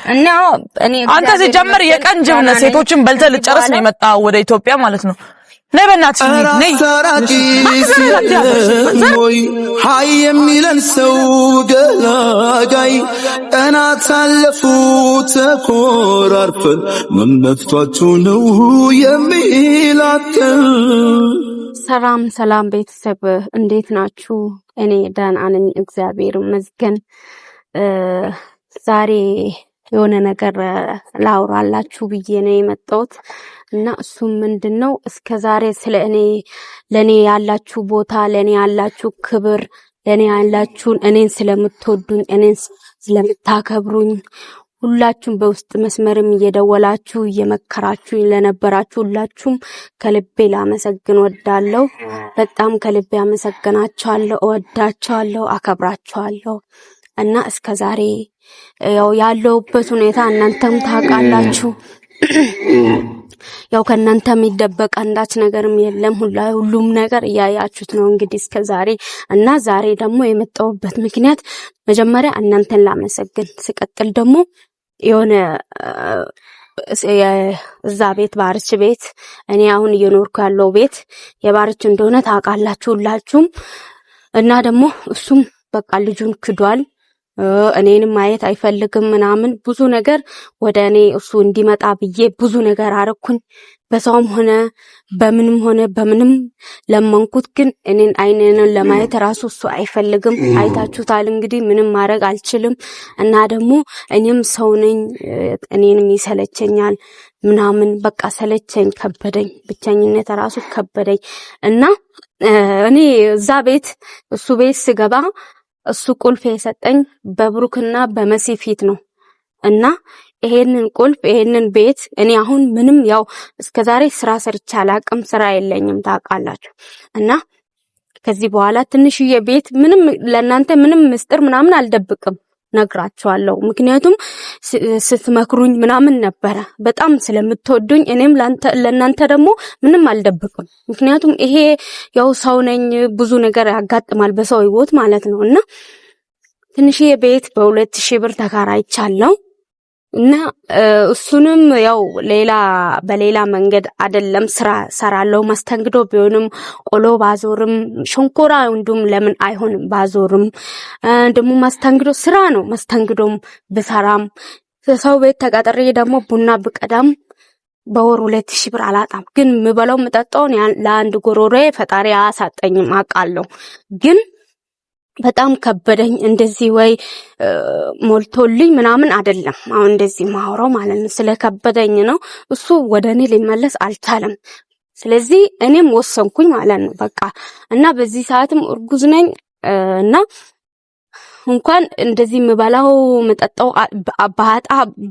እና እኔ አንተ ሲጀምር የቀንጅብ ነህ ሴቶችን በልተህ ልጨርስ ነው የመጣው ወደ ኢትዮጵያ ማለት ነው ነይ በእናትሽ ነይ ሃይ የሚለን ሰው ገላጋይ ቀናት አለፉ ተኮራርፈን መመፍቷቸው ነው የሚላከን። ሰላም ቤተሰብ እንዴት ናችሁ? እኔ ደህና ነኝ እግዚአብሔር ይመስገን። ዛሬ የሆነ ነገር ላውራላችሁ ብዬ ነው የመጣሁት እና እሱም ምንድነው እስከዛሬ ስለ ለኔ ያላችሁ ቦታ፣ ለኔ ያላችሁ ክብር፣ ለኔ ያላችሁን እኔን ስለምትወዱኝ፣ እኔን ስለምታከብሩኝ ሁላችሁም በውስጥ መስመርም እየደወላችሁ እየመከራችሁ ለነበራችሁ ሁላችሁም ከልቤ ላመሰግን ወዳለሁ። በጣም ከልቤ አመሰግናችኋለሁ፣ እወዳችኋለሁ፣ አከብራችኋለሁ እና እስከዛሬ ያው ያለውበት ሁኔታ እናንተም ታውቃላችሁ። ያው ከእናንተ የሚደበቅ አንዳች ነገርም የለም። ሁሉም ነገር እያያችሁት ነው እንግዲህ እስከዛሬ እና ዛሬ ደግሞ የመጣሁበት ምክንያት መጀመሪያ እናንተን ላመሰግን፣ ሲቀጥል ደግሞ የሆነ እዛ ቤት ባርች ቤት እኔ አሁን እየኖርኩ ያለው ቤት የባርች እንደሆነ ታውቃላችሁ ሁላችሁም እና ደግሞ እሱም በቃ ልጁን ክዷል። እኔንም ማየት አይፈልግም ምናምን ብዙ ነገር ወደ እኔ እሱ እንዲመጣ ብዬ ብዙ ነገር አረኩኝ። በሰውም ሆነ በምንም ለመንኩት፣ ግን እኔን አይኔን ለማየት ራሱ እሱ አይፈልግም። አይታችሁታል እንግዲህ ምንም ማድረግ አልችልም እና ደግሞ እኔም ሰው ነኝ፣ እኔንም ይሰለቸኛል ምናምን በቃ ሰለቸኝ፣ ከበደኝ፣ ብቸኝነት ራሱ ከበደኝ እና እኔ እዛ ቤት እሱ ቤት ስገባ እሱ ቁልፍ የሰጠኝ በብሩክና በመሲ ፊት ነው እና ይሄንን ቁልፍ ይሄንን ቤት እኔ አሁን ምንም ያው እስከዛሬ ስራ ሰርቼ አላቅም፣ ስራ የለኝም ታውቃላችሁ እና ከዚህ በኋላ ትንሽዬ ቤት ምንም ለእናንተ ምንም ምስጢር ምናምን አልደብቅም፣ ነግራችኋለሁ። ምክንያቱም ስትመክሩኝ ምናምን ነበረ በጣም ስለምትወዱኝ፣ እኔም ለእናንተ ደግሞ ምንም አልደብቅም። ምክንያቱም ይሄ ያው ሰው ነኝ፣ ብዙ ነገር ያጋጥማል በሰው ህይወት ማለት ነው እና ትንሽዬ ቤት በ2000 ብር ተከራይቻለሁ እና እሱንም ያው በሌላ መንገድ አይደለም ስራ ሰራለው። መስተንግዶ ቢሆንም ቆሎ ባዞርም ሸንኮራ እንዱም ለምን አይሆንም ባዞርም ደግሞ መስተንግዶ ስራ ነው። መስተንግዶም ብሰራም ሰው ቤት ተቀጥሬ ደግሞ ቡና ብቀዳም በወር 2000 ብር አላጣም። ግን ምበላው መጠጣውን ለአንድ ጎሮሮዬ ፈጣሪ አሳጠኝም አውቃለሁ። ግን በጣም ከበደኝ። እንደዚህ ወይ ሞልቶልኝ ምናምን አይደለም አሁን እንደዚህ ማውራው ማለት ነው፣ ስለከበደኝ ነው። እሱ ወደኔ ሊመለስ አልቻለም። ስለዚህ እኔም ወሰንኩኝ ማለት ነው በቃ እና በዚህ ሰዓትም እርጉዝ ነኝ እና እንኳን እንደዚህ ምበላው መጠጣው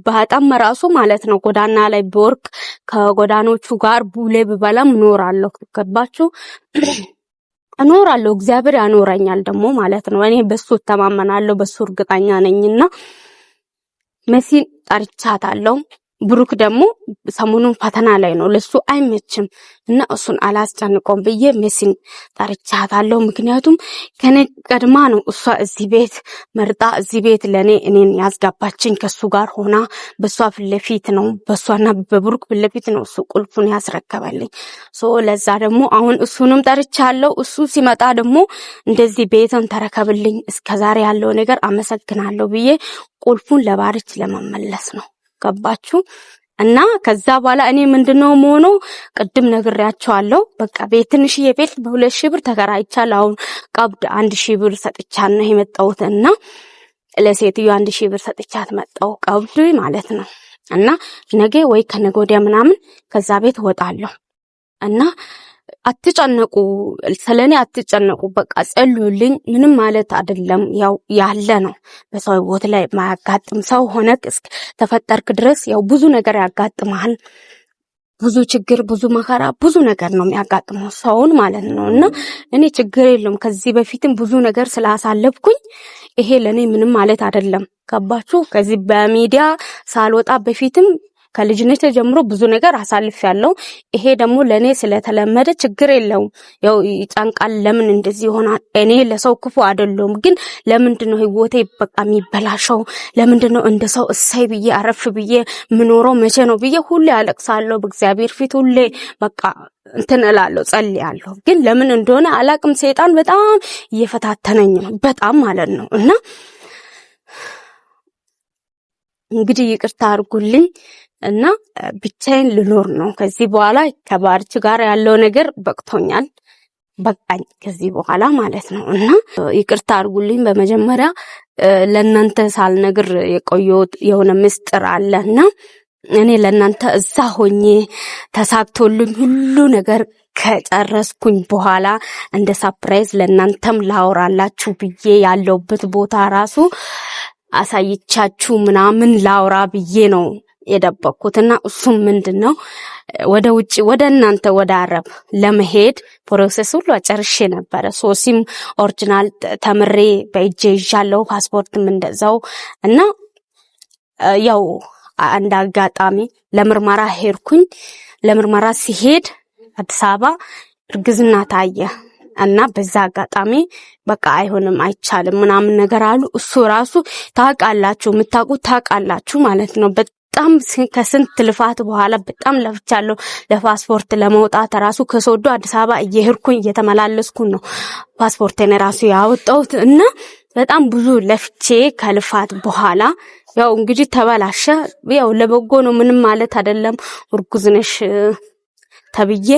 ባጣም ራሱ ማለት ነው ጎዳና ላይ በወርቅ ከጎዳኖቹ ጋር ቡሌ ብበላም እኖራለሁ። ገባችሁ? እኖራለሁ፣ እግዚአብሔር ያኖረኛል ደግሞ ማለት ነው። እኔ በሱ ተማመናለሁ፣ በሱ እርግጠኛ ነኝና መሲን ጠርቻታለሁ። ብሩክ ደግሞ ሰሞኑን ፈተና ላይ ነው፣ ለሱ አይመችም እና እሱን አላስጨንቆም ብዬ መሲን ጠርቻታለሁ። ምክንያቱም ከኔ ቀድማ ነው እሷ እዚህ ቤት መርጣ እዚህ ቤት እኔን ያስገባችኝ። ከሱ ጋር ሆና በሷ ፍለፊት ነው፣ በሷና በብሩክ ፍለፊት ነው እሱ ቁልፉን ያስረከበልኝ። ለዛ ደግሞ አሁን እሱንም ጠርቻለሁ። እሱ ሲመጣ ደግሞ እንደዚህ ቤትን ተረከብልኝ፣ እስከዛሬ ያለው ነገር አመሰግናለሁ ብዬ ቁልፉን ለባርች ለመመለስ ነው። ገባችሁ? እና ከዛ በኋላ እኔ ምንድነው ሆኖ ቅድም ነግሬያቸዋለሁ። በቃ ቤት ትንሽዬ ቤት በ2000 ብር ተከራይቻለሁ። አሁን ቀብድ 1000 ብር ሰጥቻት ነው የመጣሁት እና ለሴትዮ 1000 ብር ሰጥቻት መጣሁ፣ ቀብድ ማለት ነው። እና ነገ ወይ ከነገ ወዲያ ምናምን ከዛ ቤት ወጣለሁ እና አትጨነቁ፣ ስለኔ አትጨነቁ፣ በቃ ጸልዩልኝ። ምንም ማለት አይደለም፣ ያው ያለ ነው። በሰው ህይወት ላይ ማያጋጥም ሰው ሆነክ ተፈጠርክ ድረስ ያው ብዙ ነገር ያጋጥማል። ብዙ ችግር፣ ብዙ መከራ፣ ብዙ ነገር ነው የሚያጋጥመው ሰውን ማለት ነው እና እኔ ችግር የለውም ከዚህ በፊትም ብዙ ነገር ስላሳለፍኩኝ ይሄ ለኔ ምንም ማለት አይደለም። ገባችሁ? ከዚህ በሚዲያ ሳልወጣ በፊትም ከልጅነት ጀምሮ ብዙ ነገር አሳልፌያለሁ። ይሄ ደግሞ ለኔ ስለተለመደ ችግር የለውም። ያው ይጨንቃል። ለምን እንደዚህ ይሆናል? እኔ ለሰው ክፉ አይደለም፣ ግን ለምንድነው ህይወቴ በቃ የሚበላሸው? ለምንድነው እንደ ሰው እሰይ ብዬ አረፍ ብዬ ምኖረው? መቼ ነው ብዬ ሁሌ አለቅሳለሁ በእግዚአብሔር ፊት። ሁሌ በቃ እንትን እላለሁ፣ ጸልያለሁ። ግን ለምን እንደሆነ አላቅም። ሰይጣን በጣም እየፈታተነኝ ነው፣ በጣም ማለት ነው። እና እንግዲህ ይቅርታ አድርጉልኝ እና ብቻዬን ልኖር ነው ከዚህ በኋላ። ከባርች ጋር ያለው ነገር በቅቶኛል፣ በቃኝ ከዚህ በኋላ ማለት ነው። እና ይቅርታ አድርጉልኝ። በመጀመሪያ ለእናንተ ሳልነግር የቆየሁት የሆነ ምስጢር አለና እኔ ለእናንተ እዛ ሆኜ ተሳክቶልኝ ሁሉ ነገር ከጨረስኩኝ በኋላ እንደ ሰርፕራይዝ ለእናንተም ላወራላችሁ ብዬ ያለውበት ቦታ ራሱ አሳይቻችሁ ምናምን ላውራ ብዬ ነው የደበቅኩትና እሱም ምንድነው ወደ ውጪ ወደ እናንተ ወደ አረብ ለመሄድ ፕሮሰስ ሁሉ ጨርሼ ነበረ። ሶሲም ኦሪጂናል ተምሬ በእጄ ይዣለሁ፣ ፓስፖርትም እንደዛው። እና ያው አንድ አጋጣሚ ለምርመራ ሄድኩኝ። ለምርመራ ሲሄድ አዲስ አበባ እርግዝና ታየ እና በዛ አጋጣሚ በቃ አይሆንም አይቻልም ምናምን ነገር አሉ። እሱ ራሱ ታውቃላችሁ፣ የምታውቁት ታውቃላችሁ ማለት ነው። በጣም ከስንት ልፋት በኋላ በጣም ለፍቻለሁ ለፓስፖርት ለመውጣት ራሱ ከሶዶ አዲስ አበባ እየሄድኩኝ እየተመላለስኩኝ ነው ፓስፖርቴን ራሱ ያወጣሁት። እና በጣም ብዙ ለፍቼ ከልፋት በኋላ ያው እንግዲህ ተበላሸ። ያው ለበጎ ነው፣ ምንም ማለት አይደለም። እርጉዝ ነሽ ተብዬ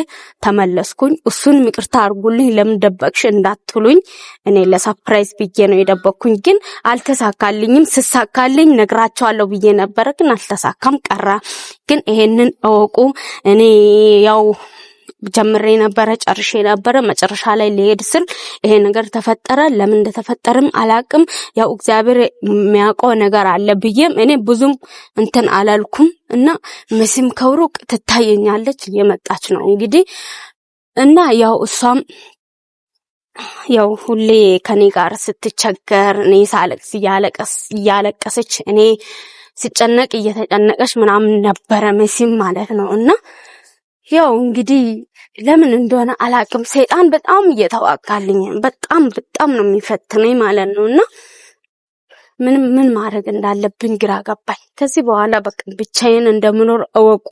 ተመለስኩኝ። እሱን ይቅርታ አድርጉልኝ፣ ለምን ደበቅሽ እንዳትሉኝ። እኔ ለሰርፕራይዝ ብዬ ነው የደበቅኩኝ፣ ግን አልተሳካልኝም። ስሳካልኝ ነግራቸዋለሁ ብዬ ነበረ፣ ግን አልተሳካም ቀረ። ግን ይሄንን እወቁ። እኔ ያው ጀምሬ ነበረ ጨርሼ ነበረ። መጨረሻ ላይ ሊሄድ ስል ይሄ ነገር ተፈጠረ። ለምን እንደተፈጠረም አላቅም። ያው እግዚአብሔር የሚያውቀው ነገር አለ ብዬም እኔ ብዙም እንትን አላልኩም። እና መሲም ከሩቅ ትታየኛለች፣ እየመጣች ነው እንግዲህ። እና ያው እሷም ያው ሁሌ ከኔ ጋር ስትቸገር እኔ ሳለቅስ እያለቀሰች እኔ ሲጨነቅ እየተጨነቀች ምናምን ነበረ መሲም ማለት ነው። እና ያው እንግዲህ ለምን እንደሆነ አላቅም፣ ሰይጣን በጣም እየተዋጋልኝ በጣም ነው የሚፈትነኝ ማለት ነው። እና ምን ማድረግ እንዳለብኝ ግራ ገባኝ። ከዚህ በኋላ በቃ ብቻዬን እንደምኖር እወቁ።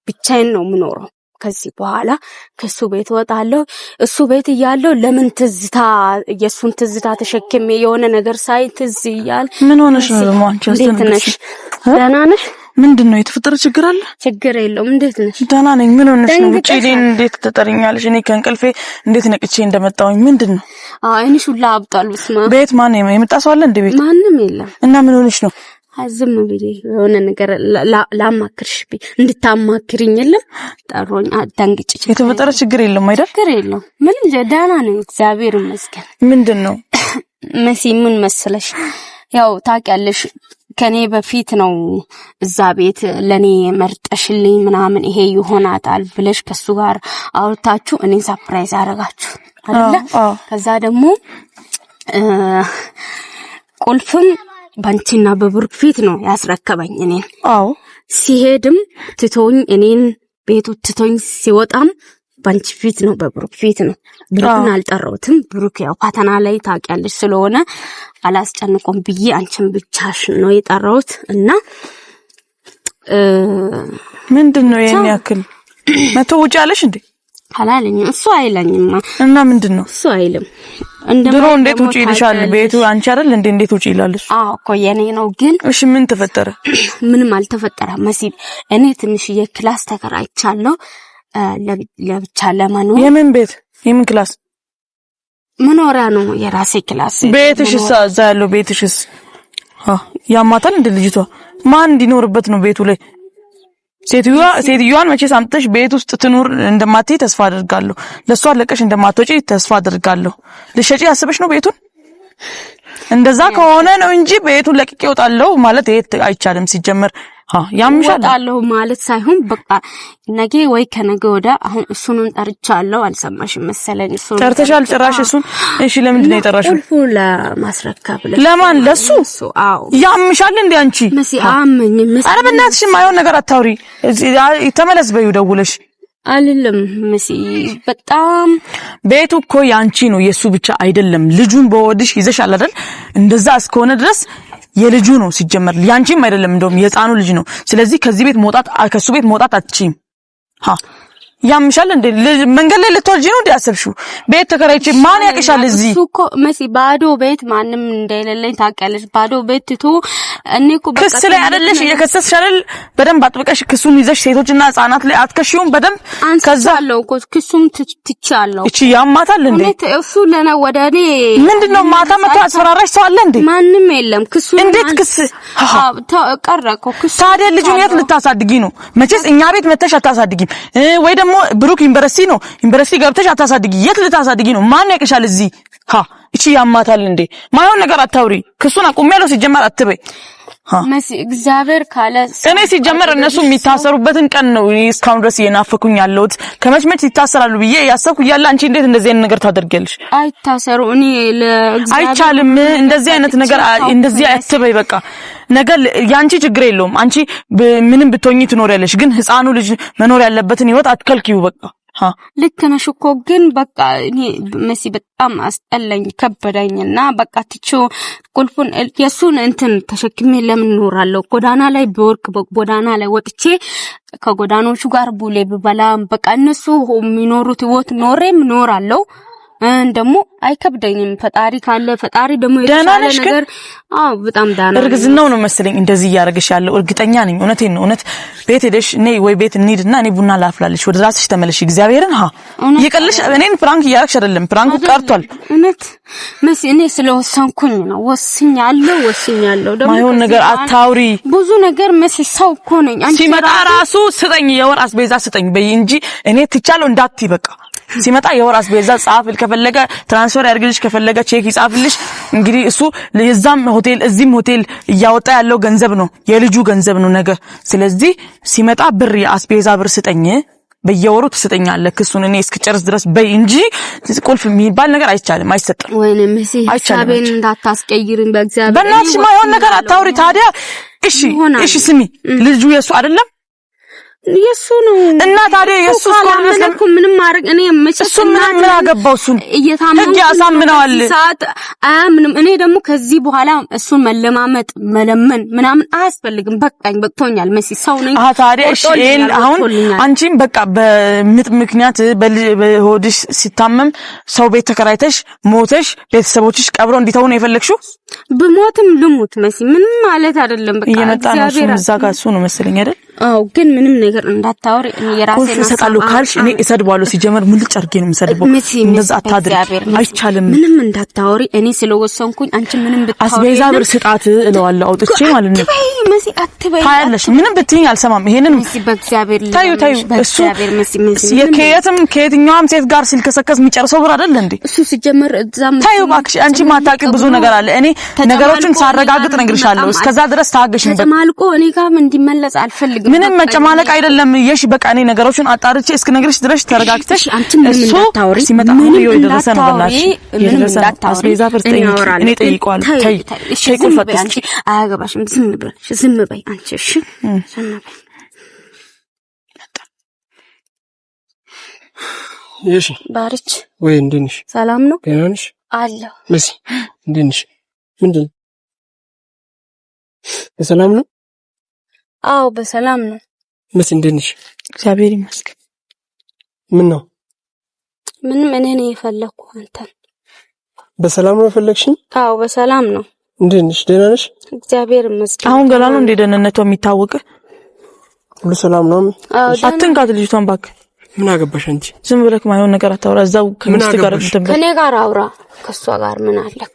ብቻዬን ነው የምኖረው ከዚህ በኋላ። ከሱ ቤት ወጣለሁ። እሱ ቤት እያለሁ ለምን ትዝታ የሱን ትዝታ ተሸክሜ የሆነ ነገር ሳይ ትዝ ይያል። ምን ሆነሽ ነው ደግሞ አንቺ? እንዴት ነሽ? ደህና ነሽ? ምንድነው የተፈጠረ ችግር አለ? ችግር የለውም። እንዴት ነሽ? ደህና ነኝ። ምን ሆነሽ ነው? ውጪ ሊን እንዴት ተጠርኛለሽ? እኔ ከእንቅልፌ እንዴት ነቅቼ እንደመጣሁኝ ምንድነው? አይንሽ ሁላ አብጧል። በስማ ቤት ማን ነው የመጣ ሰው አለ እንዴ? ቤት ማንም የለም። እና ምን ሆነሽ ነው? አዝም ብዬ የሆነ ነገር ላማክርሽ እንድታማክሪኝ የለም ጠሮኝ አዳንግጭ። የተፈጠረ ችግር የለም አይደል? ችግር የለም። ምን ደህና ነኝ እግዚአብሔር ይመስገን። ምንድነው መሲ ምን መሰለሽ፣ ያው ታውቂያለሽ ከኔ በፊት ነው እዛ ቤት ለኔ መርጠሽልኝ ምናምን ይሄ ይሆናታል ብለሽ ከሱ ጋር አውርታችሁ እኔ ሰርፕራይዝ አደረጋችሁ አይደለ? ከዛ ደግሞ ቁልፍም ባንቺና በብሩክ ፊት ነው ያስረከበኝ እኔን። ሲሄድም ትቶኝ እኔን ቤቱ ትቶኝ ሲወጣም ባንቺ ፊት ነው በብሩክ ፊት ነው። ብሩክን አልጠራሁትም። ብሩክ ያው ፈተና ላይ ታውቂያለሽ ስለሆነ አላስጨንቆም ብዬ አንቺን ብቻሽ ነው የጠራሁት። እና ምንድነው የኔ ያክል መቶ ውጪ አለሽ እንዴ? አላለኝም። እሱ አይለኝም። እና ምንድነው እሱ አይልም። ድሮ እንዴት ውጪ ይልሻል? ቤቱ አንቺ አይደል እንዴ? እንዴት ውጪ ይላል እሱ? እኮ የኔ ነው። ግን እሺ ምን ተፈጠረ? ምንም አልተፈጠረም መሲ። እኔ ትንሽዬ ክላስ ተከራይቻለሁ ለብቻ ለመኖር። የምን ቤት? የምን ክላስ? መኖሪያ ነው፣ የራሴ ክላስ። ቤትሽስ? እዛ ያለው ቤትሽስ? ያማታል እንደ ልጅቷ ማን እንዲኖርበት ነው ቤቱ ላይ? ሴትዮዋን መቼ ሳምጥተሽ ቤት ውስጥ ትኑር እንደማትይ ተስፋ አደርጋለሁ። ለሷ ለቀሽ እንደማትወጪ ተስፋ አደርጋለሁ። ልሸጪ ያስበሽ ነው ቤቱን? እንደዛ ከሆነ ነው እንጂ ቤቱን ለቅቄ እወጣለሁ ማለት ይሄ አይቻልም። ሲጀመር ያምሻል ወጣለሁ ማለት ሳይሆን በቃ ነገ ወይ ከነገ ወዲያ አሁን እሱንም ጠርቻለሁ አልሰማሽም መሰለኝ እሱን ጠርተሻል ጭራሽ እሱን እሺ ለምንድን ነው የጠራሽው ቁልፉ ለማስረከብ ለማን ለሱ አዎ ያምሻል እንዴ አንቺ መሲ አመኝ መሲ ኧረ በእናትሽ ማይሆን ነገር አታውሪ ተመለስ በይው ደውለሽ አልልም መሲ በጣም ቤቱ እኮ ያንቺ ነው የሱ ብቻ አይደለም ልጁን በወድሽ ይዘሻል አይደል እንደዛ እስከሆነ ድረስ የልጁ ነው ሲጀመር ያንቺም አይደለም እንደውም የህፃኑ ልጅ ነው ስለዚህ ከዚህ ቤት መውጣት ከሱ ቤት መውጣት አትችይም ያምሻል እንዴ መንገድ ላይ ልትወልጂ ነው እንዲያሰብሽው ቤት ተከራይቼ ማን ያቅሻል እዚህ እኮ መሲ ባዶ ቤት ማንም እንደሌለኝ ታውቂያለሽ ባዶ ቤት ትቶ እኔ እኮ በቃ ክስ ላይ አይደለሽ እየከሰስሽ አይደል በደንብ አጥብቀሽ ክሱን ይዘሽ ሴቶችና ህፃናት ላይ አትከሺውም በደንብ ከዛለው እኮ ክሱም ትቻለሁ እቺ ያማታል እንዴ እሱ ለና ወዳኔ ምንድነው ማታ መጣ አስፈራራሽ ሰው አለ እንዴ ማንም የለም ክሱ እንዴት ክስ ቀረኮ ክሱ ታዲያ ልጁን የት ልታሳድጊ ነው መቼስ እኛ ቤት መተሽ አታሳድጊም ወይ ደግሞ ብሩክ ዩኒቨርሲቲ ነው ዩኒቨርሲቲ ገብተሽ አታሳድጊ የት ልታሳድጊ ነው ማን ያቅሻል እዚህ እቺ ያማታል እንዴ ማይሆን ነገር አታውሪ ክሱን አቁሜያለሁ ሲጀመር አትበይ መሲ እግዚአብሔር ካለ እኔ ሲጀመር እነሱ የሚታሰሩበትን ቀን ነው እስካሁን ድረስ የናፈኩኝ ያለሁት ከመችመች ይታሰራሉ ብዬ ያሰብኩ ያለ አንቺ እንዴት እንደዚህ አይነት ነገር ታደርጊያለሽ አይታሰሩ እኔ ለእግዚአብሔር አይቻልም እንደዚህ አይነት ነገር እንደዚህ አትበይ በቃ ነገር ያንቺ ችግር የለውም አንቺ ምንም ብትሆኚ ትኖሪያለሽ ግን ህፃኑ ልጅ መኖር ያለበትን ህይወት አትከልኪው በቃ ልክ ነሽ እኮ ግን በቃ እኔ መሲ በጣም አስጠላኝ ከበዳኝና በቃ ትቼው ቁልፉን የሱን እንትን ተሸክሜ ለምን ኖራለሁ ጎዳና ላይ በወርቅ ጎዳና ላይ ወጥቼ ከጎዳኖቹ ጋር ቡሌ በባላም በቃ እነሱ የሚኖሩት ህይወት ኖሬም ኖራለሁ እንደሞ አይከብደኝም ፈጣሪ ካለ ፈጣሪ ደግሞ የተሻለ ነገር በጣም ዳና እርግዝናው ነው መሰለኝ እንደዚህ ያርግሽ ያለው እርግጠኛ ነኝ እውነቴን ነው እውነት ቤት ሄደሽ ነይ ወይ ቤት እንሂድና እኔ ቡና ላፍላልሽ ወደ ራስሽ ተመለሽ እግዚአብሔርን ይቀልሽ እኔን ፍራንክ ያርክሽ አይደለም ፍራንኩ ቀርቷል እውነት መሲ እኔ ስለወሰንኩኝ ነው ወስኛለሁ ደግሞ ማይሆን ነገር አታውሪ ብዙ ነገር መሲ ሰው እኮ ነኝ አንቺ ሲመጣ ራሱ ስጠኝ የወር አስቤዛ ስጠኝ በይ እንጂ እኔ ትቻለው እንዳትይ በቃ ሲመጣ የወር አስቤዛ ጻፍል ከፈለገ ትራንስፈር ያርግልሽ ከፈለገ ቼክ ይጻፍልሽ እንግዲህ እሱ ለዛም ሆቴል እዚህም ሆቴል ያወጣ ያለው ገንዘብ ነው የልጁ ገንዘብ ነው ነገር ስለዚህ ሲመጣ ብር አስቤዛ ብር ስጠኝ በየወሩ ትስጠኛለህ ክሱን እኔ እስክጨርስ ድረስ በይ እንጂ ቁልፍ የሚባል ነገር አይቻልም አይሰጥም ወይኔ መሲ ሐሳቤን እንዳታስቀይሪኝ በእግዚአብሔር በእናትሽ ማይሆን ነገር አታውሪ ታዲያ እሺ ስሚ ልጁ የሱ አይደለም የሱ ነው እና ታዲያ የሱ እኮ ምንም ማድረግ እኔ መቼስ ምን አገባው እሱን እየታመንኩ ያሳምነዋል ሰዓት ምንም እኔ ደግሞ ከዚህ በኋላ እሱን መለማመጥ መለመን ምናምን አያስፈልግም በቃኝ በቅቶኛል መሲ ሰው ነኝ ታዲያ አሁን አንቺም በቃ በምጥ ምክንያት በሆድሽ ሲታመም ሰው ቤት ተከራይተሽ ሞተሽ ቤተሰቦችሽ ቀብረው እንዲተው ነው የፈለግሽው በሞትም ልሙት መሲ ምንም ማለት አይደለም በቃ እግዚአብሔር እዛ ጋር እሱ ነው መሰለኝ አይደል ግን ምንም ነገር እንዳታወሪ የራሴን ሰጣለሁ ካልሽ እኔ እሰድባለሁ ሲጀመር ሙልጭ አርጌ ነው የምሰድበው እንደዛ አታድርጊ አይቻልም ምንም እንዳታወሪ እኔ ስለወሰንኩኝ አንቺ ምንም ብታወሪ አስቤዛ ብር ስጣት እለዋለሁ አውጥቼ ማለት ነው መሲ አትበይ ታያለሽ ምንም ብትይኝ አልሰማም ይሄንን መሲ በእግዚአብሔር ታዩ እሱ ከየትኛውም ሴት ጋር ሲልከሰከስ የሚጨርሰው ብር አይደል እንዴ እሱ ሲጀመር እዛም ታዩ ባክሽ አንቺ ማታቂ ብዙ ነገር አለ እኔ ነገሮችን ሳረጋግጥ ነግርሻለሁ እስከዛ ድረስ ታገሽኝ ተማልቆ እኔ ጋርም እንዲመለስ አልፈልግም ምንም መጨማለቅ አይደለም የሽ በቃ እኔ ነገሮችን አጣርቼ እስክነግርሽ ድረስ ተረጋግተሽ እሱ ሲመጣ ነው የደረሰ ነው በእናትሽ የደረሰ አስቤዛ ፍርጠኝ እኔ ጠይቀዋለሁ እሺ ዝም በይ አንቺ አያገባሽም ዝም በይ አንቺ እሺ ዝም በይ እሺ ባርች ወይ እንዴት ነሽ ሰላም ነው ደህና ነሽ አለሁ መሲ እንዴት ነሽ ምንድን በሰላም ነው አዎ በሰላም ነው መሲ እንዴት ነሽ እግዚአብሔር ይመስገን ምን ነው ምንም እኔ ነኝ የፈለኩ አንተን በሰላም ነው የፈለግሽኝ አዎ በሰላም ነው እንዴት ነሽ ደህና ነሽ እግዚአብሔር ይመስገን አሁን ገና ነው እንደ ደህንነቷ የሚታወቅ ሁሉ ሰላም ነው አትንካት ልጅቷን ባክ ምን አገባሽ አንቺ ዝም ብለክ ማይሆን ነገር አታውራ እዛው ከሚስት ጋር እንትን ከኔ ጋር አውራ ከሷ ጋር ምን አለክ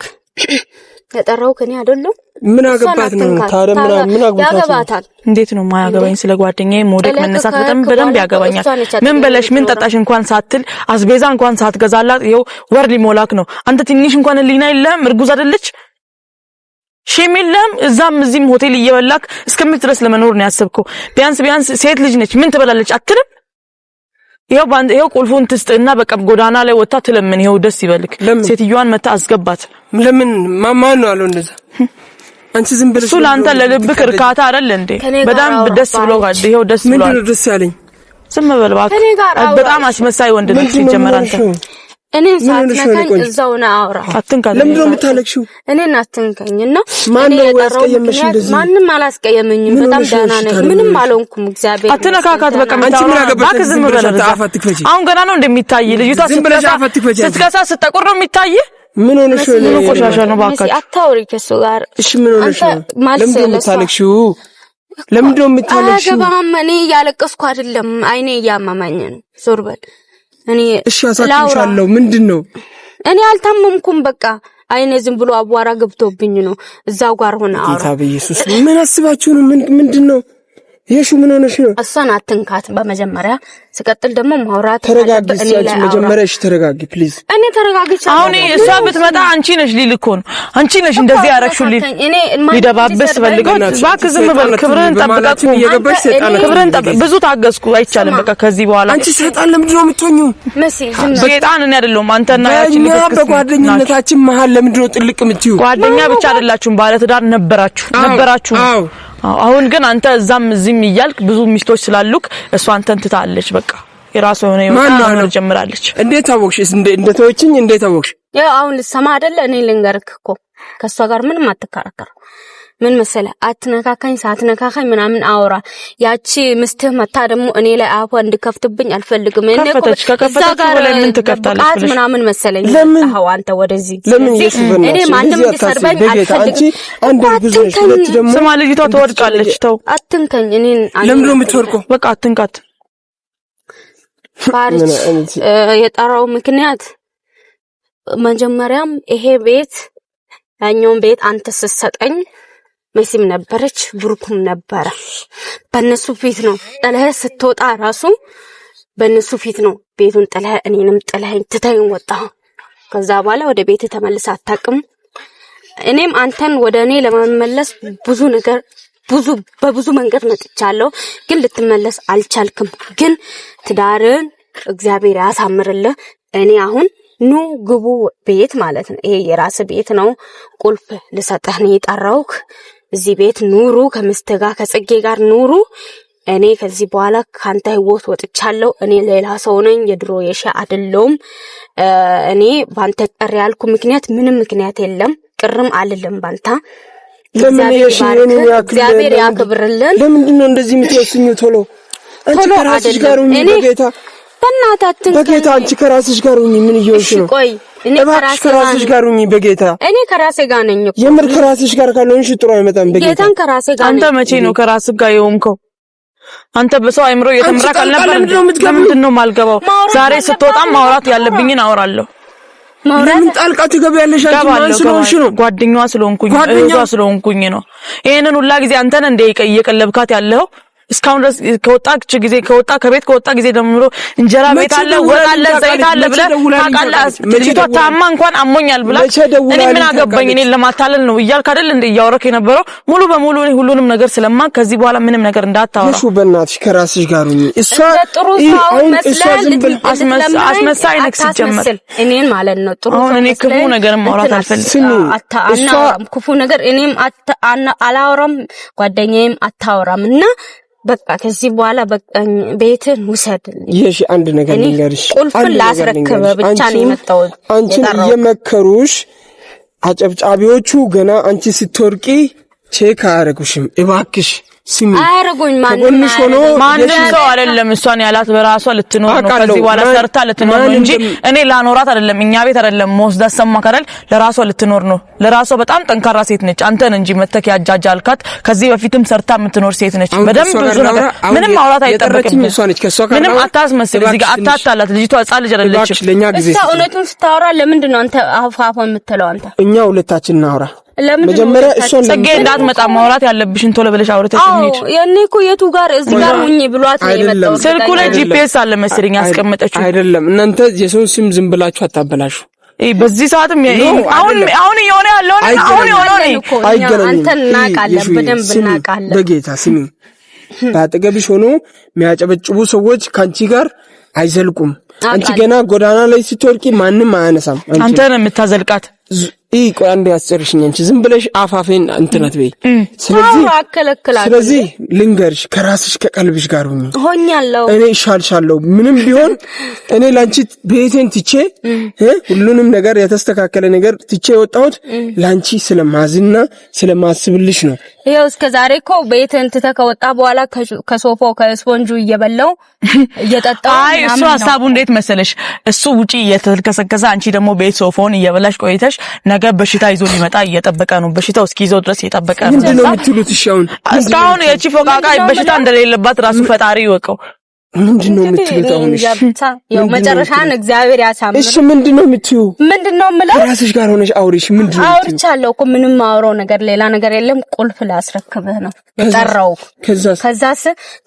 የጠራው ከኔ አይደለም ምን አገባት ነው ታዲያ ምን ያገባታል እንዴት ነው ማያገባኝ ስለ ጓደኛዬ ሞዴል መነሳት በደንብ ያገባኛል ምን በለሽ ምን ጠጣሽ እንኳን ሳትል አስቤዛ እንኳን ሳትገዛላት ይኸው ወር ሊሞላክ ነው አንተ ትንሽ እንኳን ሊና የለም እርጉዝ አይደለች ሸሚለም እዛም እዚህም ሆቴል እየበላክ እስከምትድረስ ለመኖር ነው ያሰብከው። ቢያንስ ሴት ልጅ ነች ምን ትበላለች አትልም? ይሄው ቁልፉን ትስጥና በቃ ጎዳና ላይ ወጣ ትለምን። ይሄው ደስ ይበልክ። ሴትዮዋን መታ አስገባት። ለምን ማን ነው አለው እንደዛ? አንቺ ዝም ብለሽ እሱ ላንተ ለልብክ እርካታ አይደል እንዴ? በጣም ደስ ብሎሃል። ይሄው ደስ ብሏል። ምንድነው ደስ ያለኝ? ዝም በል እባክህ። በጣም አስመሳይ ወንድ ነህ ሲጀመር አንተ። እኔን ሳትነካኝ እዛው ነው አውራ። አትንካኝ። ለምንድነው የምታለቅሽው? እኔን አትንካኝና ማን ነው ያስቀየመሽ እንደዚህ? ማንም አላስቀየመኝም። በጣም ደህና ነኝ። ምንም አልሆንኩም። እግዚአብሔር አትነካካት። በቃ እባክህ ዝም በል። አሁን ገና ነው እንደሚታይ ልጅቷ ስትከሳ ስትጠቁር ነው የሚታይ። ምን ሆነሽ ነው? ምን ቆሻሻ ነው እባክህ። አታውሪ ከሱ ጋር። እሺ ምን ሆነሽ ነው? ለምንድነው የምታለቅሽው? ለምንድነው የምታለቅሽው? አገባም። እኔ እያለቀስኩ አይደለም፣ አይኔ እያመመኝ ነው። ዞር በል። እኔ እሺ አሳክምሻለሁ። ምንድነው? እኔ አልታመምኩም። በቃ አይኔ ዝም ብሎ አቧራ ገብቶብኝ ነው። እዛው ጋር ሆነ አውራ። ጌታ በኢየሱስ ምን አስባችሁ ነው? ምንድነው? ይሄሽ ምን ሆነሽ ነው? እሷን አትንካት በመጀመሪያ። ስቀጥል ደግሞ ማውራት ተረጋጊ። መጀመሪያ እሺ ተረጋጊ ፕሊዝ። እኔ ተረጋግቻለሁ። አሁን እሷ ብትመጣ አንቺ ነሽ ሊልኮ ነው። አንቺ ነሽ እንደዚህ ያረክሽልኝ። ሊደባበስ ፈልገው እባክህ ዝም በል። ክብርን ጠብቀህ ክብርን ጠብቅ። ብዙ ታገስኩ፣ አይቻልም። በቃ ከዚህ በኋላ አንቺ ሰይጣን ለምንድን ነው የምትሆኚው? መሲ ዝም በል። ሰይጣን እኔ አይደለሁም አንተና ያቺ ልክስክስ። በጓደኝነታችን መሀል ለምንድን ነው ጥልቅ የምትይው? ጓደኛ ብቻ አይደላችሁም፣ ባለትዳር ነበራችሁ። አሁን ግን አንተ እዛም እዚህም እያልክ ብዙ ሚስቶች ስላሉክ እሷ አንተን ትታለች። በቃ የራሷ የሆነ መኖር ጀምራለች። እንዴት አወቅሽ? እንደተወችኝ እንዴት አወቅሽ? ያው አሁን ልሰማ አይደለ? እኔ ልንገርክ እኮ ከሷ ጋር ምንም አትከራከር። ምን መሰለህ አትነካካኝ፣ ሳትነካካኝ ምናምን አወራ። ያቺ ምስትህ መታ ደግሞ እኔ ላይ አፏ እንድከፍትብኝ አልፈልግም። እኔ እኮ ከከፈተች በላይ ምን ትከፍታለች ብለሽ ምናምን መሰለኝ። አዎ አንተ ወደዚህ ለምን ይስበና? እኔ ማንንም እንዲሰርበኝ አልፈልግም። አንድ ብዙሽ ሁለት ደግሞ ስማ፣ ልጅቷ ትወድቃለች። ተው አትንከኝ። እኔን ለምን ነው የምትወርቀው? በቃ አትንካት። ባሪች የጠራው ምክንያት መጀመሪያም ይሄ ቤት ያኛውን ቤት አንተ ስትሰጠኝ መሲም ነበረች፣ ብሩክም ነበረ። በእነሱ ፊት ነው ጥለህ ስትወጣ ራሱ በእነሱ ፊት ነው ቤቱን ጥለህ እኔንም ጥለኸኝ ትተኸኝ ወጣህ። ከዛ በኋላ ወደ ቤት ተመልሰህ አታውቅም። እኔም አንተን ወደ እኔ ለመመለስ በብዙ መንገድ መጥቻለሁ፣ ግን ልትመለስ አልቻልክም። ግን ትዳርን እግዚአብሔር ያሳምርልህ። እኔ አሁን ኑ ግቡ ቤት ማለት ነው። ይሄ የራስ ቤት ነው። ቁልፍ ልሰጥህ ነው የጠራውክ። እዚህ ቤት ኑሩ፣ ከምስትህ ጋር ከጽጌ ጋር ኑሩ። እኔ ከዚህ በኋላ ካንተ ህይወት ወጥቻለሁ። እኔ ሌላ ሰው ነኝ፣ የድሮ የሺ አይደለሁም። እኔ ባንተ ቀር ያልኩ ምክንያት ምንም ምክንያት የለም። ቅርም አልልም ባንተ። እግዚአብሔር ያክብርልን። ለምንድን ነው እንደዚህ የምትወስኙ? ቶሎ አንቺ ከራስሽ ጋር ሁኚ በጌታ በእናታችን በጌታ አንቺ ከራስሽ ጋር ሁኚ። ምን እየሆንሽ ነው? ቆይ እኔ ከራስሽ ጋር ሁኚ በጌታ። እኔ ከራሴ ጋር ነኝ እኮ። የምር ከራስሽ ጋር ካልሆንሽ ጥሩ አይመጣም በጌታ። ጌታን ከራሴ ጋር ነኝ። አንተ መቼ ነው ከራስህ ጋር የሆንከው? አንተ በሰው አይምሮ እየተመራክ አልነበረ? ለምንድን ነው የማልገባው? ዛሬ ስትወጣም ማውራት ያለብኝን አወራለሁ። ለምን ጣልቃ ትገቢያለሽ? አንቺ ማን ስለሆንሽ ነው? ጓደኛዋ ስለሆንኩኝ፣ እህቷ ስለሆንኩኝ ነው። ይሄንን ሁላ ጊዜ አንተን እንደ እየቀለብካት ያለው እስካሁን ድረስ ከወጣ ከቤት ከወጣ ጊዜ ጀምሮ እንጀራ ቤት አለ፣ ወጥ አለ፣ ዘይት አለ ብለህ ታውቃለህ። ልጅቷ ታማ እንኳን አሞኛል ብላ እኔ ምን አገባኝ እኔን ለማታለል ነው እያልክ አይደል እንደ እያወራክ የነበረው? ሙሉ በሙሉ እኔ ሁሉንም ነገር ስለማን ከዚህ በኋላ ምንም ነገር እንዳታወራ። እሺ በእናትሽ ከራስሽ ጋር ሁኚ። እሷ አስመሳይ ነክ ሲጀመር እኔን ማለት ነው። ጥሩ አሁን እኔ ክፉ ነገር ማውራት አልፈልግም። ክፉ ነገር እኔም አላወራም፣ ጓደኛዬም አታወራምና በቃ ከዚህ በኋላ በቃኝ። ቤትን ውሰድ። ይሄሽ አንድ ነገር ልንገርሽ፣ ቁልፍን ላስረክብ ብቻ ነው የመጣው። አንቺን እየመከሩሽ አጨብጫቢዎቹ ገና አንቺ ስትወርቂ ቼክ አያረጉሽም። እባክሽ ስሚ፣ አያረጉኝ። ማንም ሰው አይደለም እሷን ያላት በራሷ ልትኖር ነው። ከዚህ በኋላ ሰርታ ልትኖር ነው እንጂ እኔ ላኖራት አይደለም። እኛ ቤት አይደለም ወስዳ ሰማክ አይደል? ለራሷ ልትኖር ነው። ለራሷ በጣም ጠንካራ ሴት ነች። አንተን እንጂ መተክ ያጃጃልካት ከዚህ በፊትም ሰርታ የምትኖር ሴት ነች። በደንብ ብዙ ነገር ምንም ማውራት አይጠበቅም። ምንም አታስመስል። እዚህ ጋር አታታላት። ልጅቷ ሕፃን ልጅ አይደለችም። እሷ እውነቱን ስታወራ ለምንድን ነው አንተ አፋፋ የምትለው? አንተ እኛ ሁለታችን እናውራ። መጀመሪያ እሷን ጽጌ እንዳትመጣ ማውራት ያለብሽን ቶሎ ብለሽ አውርተሽ እንሂድ። የኔ እኮ የቱ ጋር እዚህ ጋር ሁኚ ብሏት ነው የመጣው። ስልኩ ላይ ጂፒኤስ አለ መሰለኝ ያስቀመጠችው። አይደለም እናንተ የሰው ስም ዝም ብላችሁ አታበላሹ። በዚህ ሰዓትም አሁን የሆነ ያለው አሁን የሆነው ነው አንተን እናቃለን በደንብ እናቃለን በጌታ ስሚ ባጠገብሽ ሆኖ የሚያጨበጭቡ ሰዎች ካንቺ ጋር አይዘልቁም አንቺ ገና ጎዳና ላይ ስትወርቂ ማንንም አያነሳም አንተ ነህ የምታዘልቃት ቆይ አንዴ አስጨርሽኝ አንቺ ዝም ብለሽ አፋፌን እንትነት በይ ስለዚህ ልንገርሽ ከራስሽ ከቀልብሽ ጋር ሆኛለሁ እኔ ሻልሻለሁ ምንም ቢሆን እኔ ላንቺ ቤቴን ትቼ ሁሉንም ነገር የተስተካከለ ነገር ትቼ ወጣሁት ላንቺ ስለማዝና ስለማስብልሽ ነው ይሄው እስከ ዛሬ እኮ ቤትን ተከወጣ በኋላ ከሶፋው ከስፖንጁ እየበላው እየጠጣው አይ እሱ ሐሳቡ እንዴት መሰለሽ እሱ ውጪ እየተከሰከሰ አንቺ ደግሞ ቤት ሶፋውን እየበላሽ ቆይተሽ ነገ በሽታ ይዞ ሊመጣ እየጠበቀ ነው በሽታው እስኪይዘው ድረስ እየጠበቀ ነው ምንድነው የምትሉት ሻውን እስካሁን የቺ ፎቃቃ በሽታ እንደሌለባት ራሱ ፈጣሪ ይወቀው ምንድነው የምትሉት አሁን ያው መጨረሻን እግዚአብሔር ያሳምነው እሺ ምንድነው የምትዩ ምንድነው የምለው ራስሽ ጋር ሆነሽ አውሪሽ ምንድነው አውርቻለሁ እኮ ምንም አውራው ነገር ሌላ ነገር የለም ቁልፍ ላስረክብህ ነው የጠራው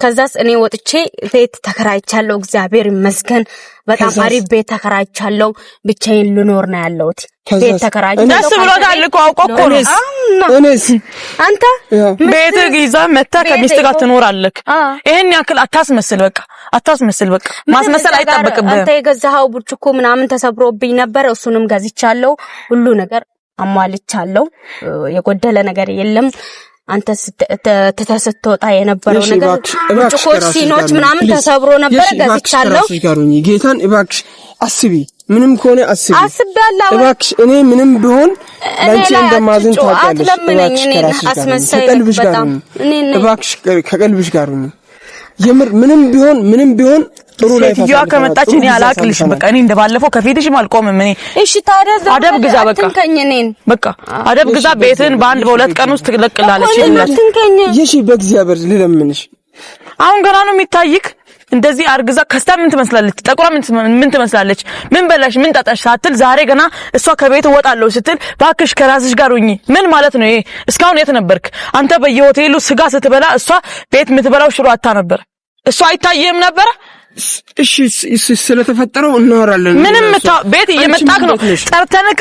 ከዛስ እኔ ወጥቼ ቤት ተከራይቻለሁ እግዚአብሔር ይመስገን በጣም አሪፍ ቤት ተከራይቻለሁ ብቻዬን ልኖር ነው ያለሁት ቤት ተከራይቻለሁ ደስ ብሎታል እኮ አውቆ ነው እኔስ አንተ ቤት ይዛ መታ ከሚስት ጋር ትኖራለህ ይሄን ያክል አታስመስል በቃ ማስመሰል አይጠበቅብህም አንተ የገዛኸው ብርጭቆ ምናምን ተሰብሮብኝ ነበር እሱንም ገዝቻለሁ ሁሉ ነገር አሟልቻለሁ የጎደለ ነገር የለም አንተ ተተሰጥቶታ የነበረው ነገር ብርጭቆ ሲኖች ምናምን ተሰብሮ ነበር ገዝቻለሁ ጌታን እባክሽ አስቢ ምንም ከሆነ አስቤያለሁ እባክሽ እኔ ምንም ቢሆን ላንቺ እንደማዝን ታውቂያለሽ እባክሽ አስመሰይ እባክሽ ከቀልብሽ ጋር ሁኚ የምር ምንም ቢሆን ጥሩ ላይ ሴትዮዋ ከመጣች እኔ አላቅልሽም በቃ እኔ እንደባለፈው ከፊትሽም አልቆምም እኔ እሺ ታዲያ አደብ ግዛ በቃ አደብ ግዛ ቤትን በአንድ በሁለት ቀን ውስጥ ትለቅላለች እሺ በእግዚአብሔር ልለምንሽ አሁን ገና ነው የሚታይክ እንደዚህ አርግዛ ከስታ ምን ትመስላለች ጠቁራ ምን ትመስላለች ምን በላሽ ምን ጣጣሽ ሳትል ዛሬ ገና እሷ ከቤት ወጣለሁ ስትል ባክሽ ከራስሽ ጋር ሁኚ ምን ማለት ነው ይሄ እስካሁን የት ነበርክ አንተ በየሆቴሉ ስጋ ስትበላ እሷ ቤት የምትበላው ሽሮ አታ ነበር እሷ አይታየም ነበር እሺ ስለተፈጠረው እናወራለን ምንም ቤት እየመጣክ ነው ጠርተንክ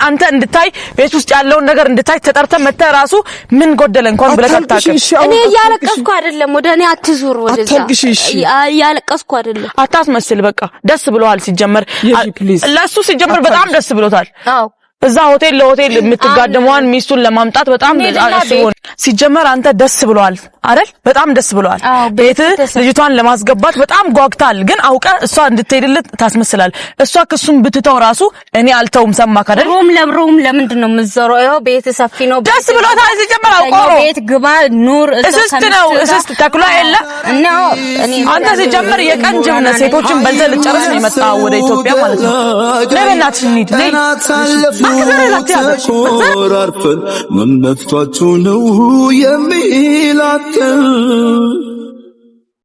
አንተ እንድታይ ቤት ውስጥ ያለውን ነገር እንድታይ ተጠርተን መተ ራሱ ምን ጎደለ እንኳን ብለህ አታውቅም እኔ ያለቀስኩ አይደለም ወደ እኔ አትዙር ወደዛ ያለቀስኩ አይደለም አታስመስል በቃ ደስ ብሎሃል ሲጀመር ለሱ ሲጀመር በጣም ደስ ብሎታል አዎ እዛ ሆቴል ለሆቴል የምትጋደመዋን ሚስቱን ለማምጣት በጣም አስቦን ሲጀመር አንተ ደስ ብሎሃል አይደል በጣም ደስ ብሎሃል ቤት ልጅቷን ለማስገባት በጣም ጓግታል ግን አውቀ እሷ እንድትሄድልህ ታስመስላል እሷ ክሱን ብትተው ራሱ እኔ አልተውም ሰማክ አይደል ሩም ለምንድነው የምትዘረው ይሄው ቤት ሰፊ ነው ደስ ብሎታል ሲጀመር አውቀው ቤት ግባ ኑር እስስት ተክሏ የለ እና አንተ ሲጀመር የቀን ጅብነ ሴቶችን በልተህ ልጨርስ ነው የመጣው ወደ ኢትዮጵያ ማለት ነው ለበናትሽ እንሂድ ነይ ኮራርፈን መመፍቷቸው ነው የሚላተን